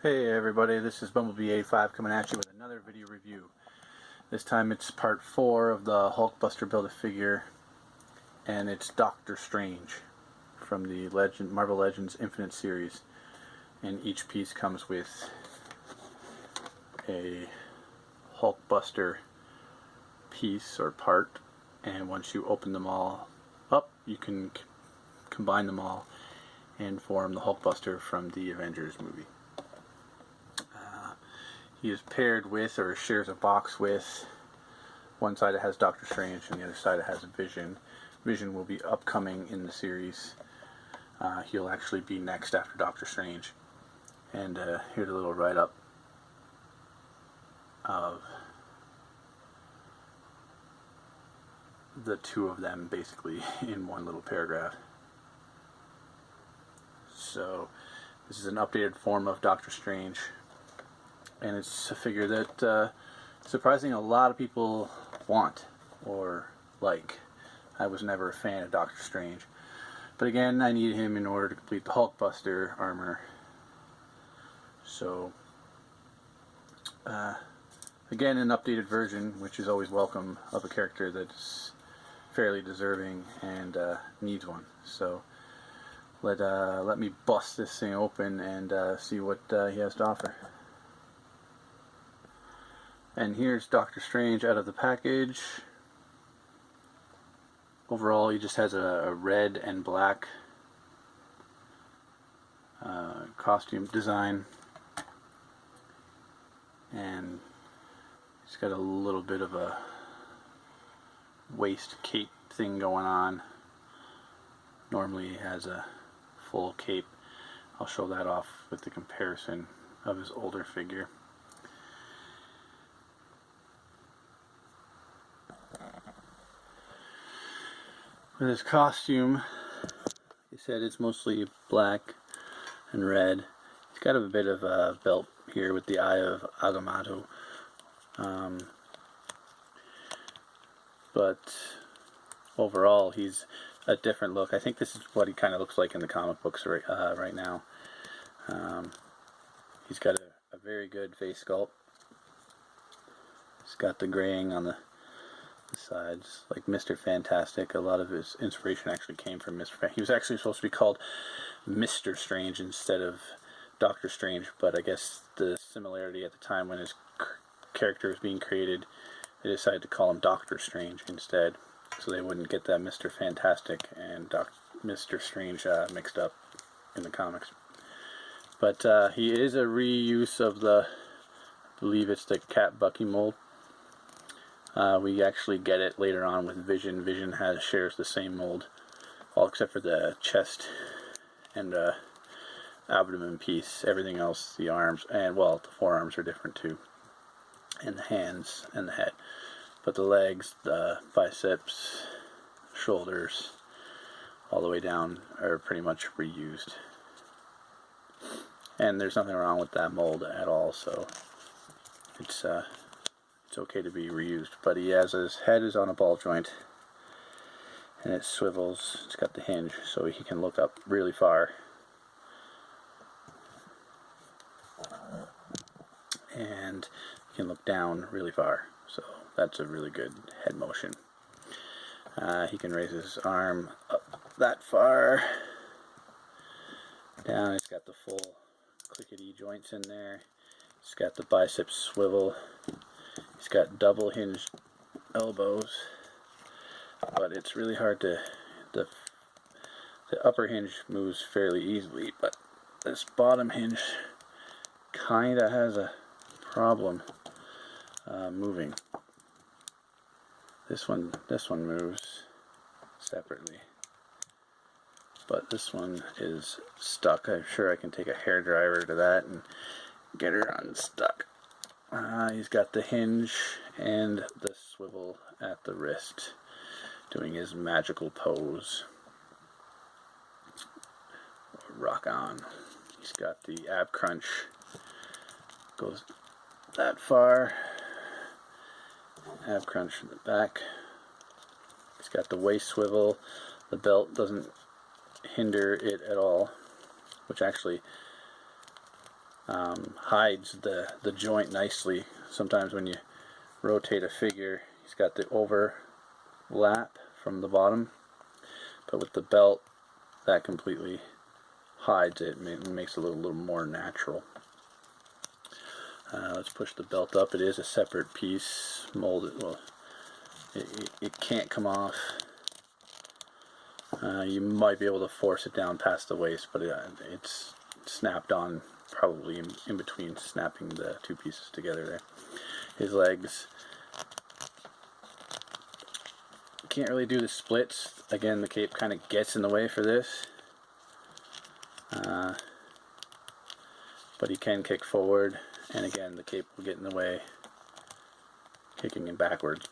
Hey everybody, this is Bumblebee85 coming at you with another video review. This time it's part 4 of the Hulkbuster Build-A-Figure, and it's Dr. Strange from the Marvel Legends Infinite series. And each piece comes with a Hulkbuster piece or part, and once you open them all up, you can combine them all and form the Hulkbuster from the Avengers movie. He is paired with, or shares a box with, one side it has Dr. Strange and the other side it has Vision. Vision will be upcoming in the series. He'll actually be next after Dr. Strange. And here's a little write-up of the two of them basically in one little paragraph. So this is an updated form of Dr. Strange, and it's a figure that surprisingly a lot of people want or like. I was never a fan of Dr. Strange, but again, I needed him in order to complete the Hulkbuster armor. So again, an updated version, which is always welcome, of a character that's fairly deserving and needs one. So let me bust this thing open and see what he has to offer. And here's Dr. Strange out of the package. Overall, he just has a red and black costume design, and he's got a little bit of a waist cape thing going on. Normally he has a full cape. I'll show that off with the comparison of his older figure. With his costume, he said it's mostly black and red. He's got a bit of a belt here with the Eye of Agamotto. But overall, he's a different look. I think this is what he kind of looks like in the comic books right now. He's got a very good face sculpt. He's got the graying on the sides, like Mr. Fantastic. A lot of his inspiration actually came from Mr. He was actually supposed to be called Mr. Strange instead of Dr. Strange, but I guess the similarity at the time when his character was being created, they decided to call him Dr. Strange instead, so they wouldn't get that Mr. Fantastic and Mr. Strange mixed up in the comics. But he is a reuse of the, I believe it's the Cat Bucky mold. We actually get it later on with Vision. Vision shares the same mold, all except for the chest and abdomen piece. Everything else, the arms, and well, the forearms are different too, and the hands and the head. But the legs, the biceps, shoulders, all the way down are pretty much reused. And there's nothing wrong with that mold at all, so it's okay to be reused. But he has, his head is on a ball joint and it swivels. It's got the hinge so he can look up really far, and he can look down really far, so that's a really good head motion. He can raise his arm up that far, down. He's got the full clickety joints in there. He's got the biceps swivel. He's got double hinged elbows, but it's really hard to, the upper hinge moves fairly easily, but this bottom hinge kinda has a problem moving. This one moves separately, but this one is stuck. I'm sure I can take a hairdryer to that and get her unstuck. He's got the hinge and the swivel at the wrist, doing his magical pose. Rock on. He's got the ab crunch, goes that far. Ab crunch in the back. He's got the waist swivel. The belt doesn't hinder it at all, which actually hides the joint nicely. Sometimes when you rotate a figure, he's got the overlap from the bottom, but with the belt, that completely hides it and makes it a little more natural. Let's push the belt up. It is a separate piece, molded. Well, it can't come off. You might be able to force it down past the waist, but it's snapped on probably in between snapping the two pieces together there. His legs, can't really do the splits. Again, the cape kind of gets in the way for this. But he can kick forward, and again the cape will get in the way, kicking him backwards.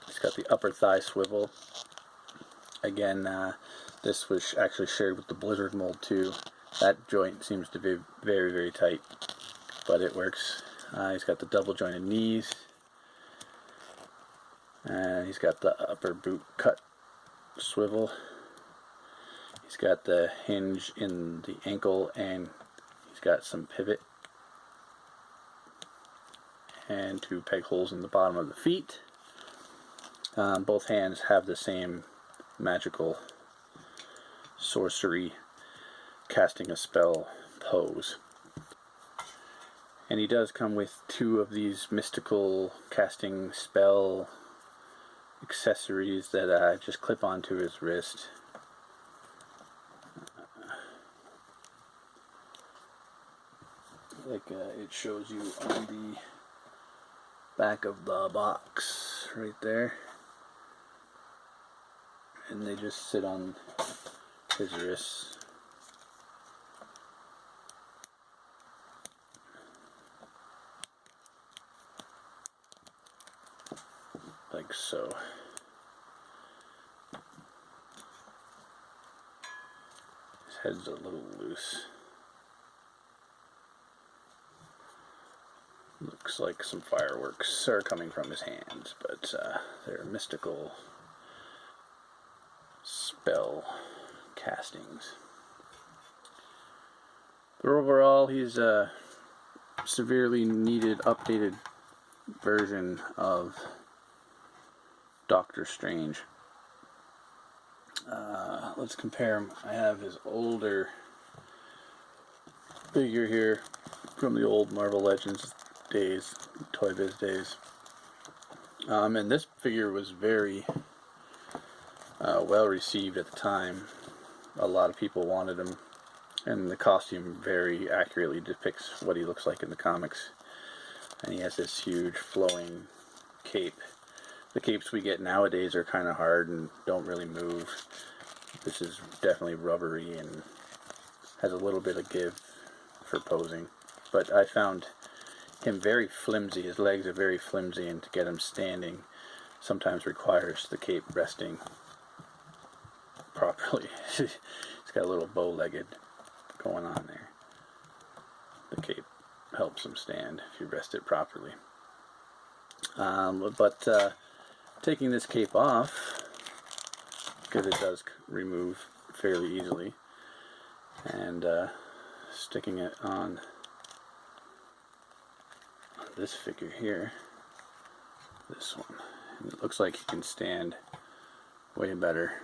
He's got the upper thigh swivel. Again, this was actually shared with the Blizzard mold too. That joint seems to be very, very tight, but it works. He's got the double jointed knees, and he's got the upper boot cut swivel. He's got the hinge in the ankle, and he's got some pivot and 2 peg holes in the bottom of the feet. Both hands have the same magical sorcery casting a spell pose. And he does come with 2 of these mystical casting spell accessories that just clip onto his wrist. Like it shows you on the back of the box right there, and they just sit on his wrists. Like so. His head's a little loose. Looks like some fireworks are coming from his hands, but they're mystical spell castings. But overall, he's a severely needed, updated version of Dr. Strange. Let's compare him. I have his older figure here from the old Marvel Legends days, Toy Biz days. And this figure was very well received at the time. A lot of people wanted him, and the costume very accurately depicts what he looks like in the comics. And he has this huge flowing cape. The capes we get nowadays are kind of hard and don't really move. This is definitely rubbery and has a little bit of give for posing. But I found him very flimsy. His legs are very flimsy, and to get him standing sometimes requires the cape resting properly. He's got a little bow-legged going on there. The cape helps him stand if you rest it properly. Taking this cape off, because it does remove fairly easily, and sticking it on this figure here, this one, and it looks like he can stand way better,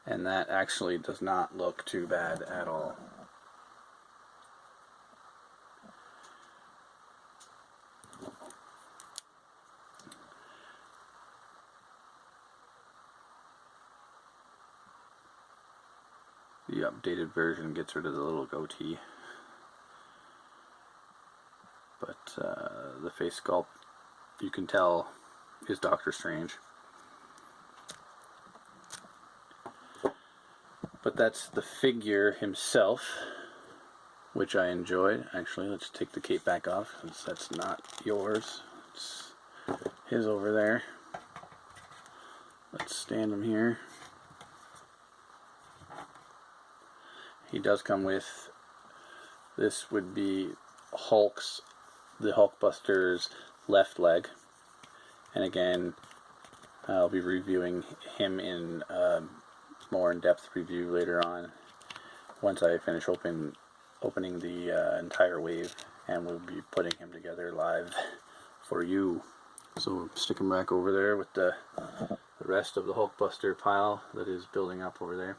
and that actually does not look too bad at all. The updated version gets rid of the little goatee, but the face sculpt, you can tell, is Dr. Strange. But that's the figure himself, which I enjoyed. Actually, let's take the cape back off, since that's not yours. It's his over there. Let's stand him here. He does come with, this would be the Hulkbuster's left leg. And again, I'll be reviewing him in more in-depth review later on, once I finish opening opening the entire wave, and we'll be putting him together live for you. So stick him back over there with the rest of the Hulkbuster pile that is building up over there.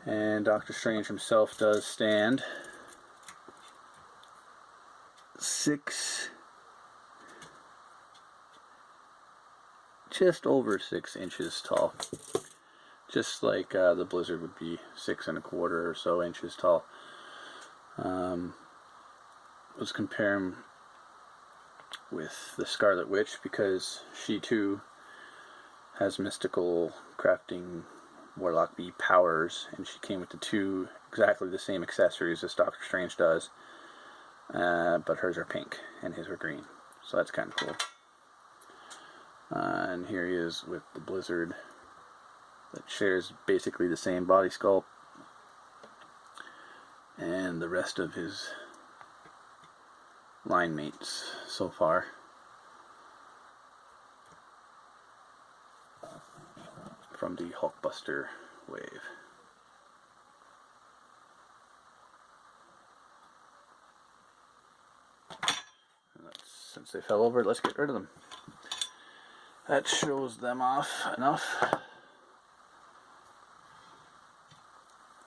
And Dr. Strange himself does stand just over 6 inches tall. Just like the Blizzard would be 6 1/4 or so inches tall. Let's compare him with the Scarlet Witch, because she too has mystical crafting Warlock Bee powers, and she came with exactly the same accessories as Dr. Strange does, but hers are pink and his are green, so that's kind of cool. And here he is with the Blizzard, that shares basically the same body sculpt, and the rest of his line mates so far. From the Hulkbuster wave. Since they fell over, let's get rid of them. That shows them off enough.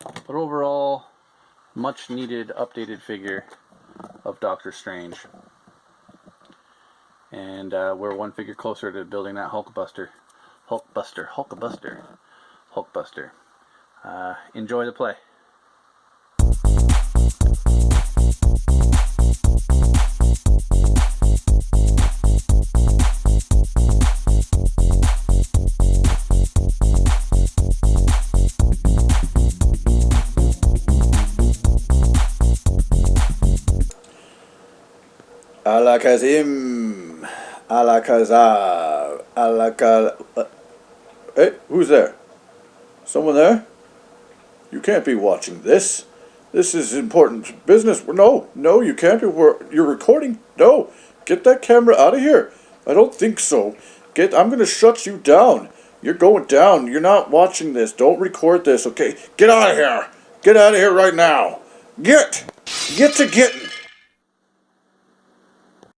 But overall, much needed updated figure of Dr. Strange. And we're one figure closer to building that Hulkbuster. Hulkbuster. Enjoy the play. Alakazim, Alakazar, Hey, who's there? Someone there? You can't be watching this. This is important business. No, you can't be. You're recording. No, get that camera out of here. I don't think so. I'm going to shut you down. You're going down. You're not watching this. Don't record this, okay? Get out of here. Get out of here right now. Get to getting.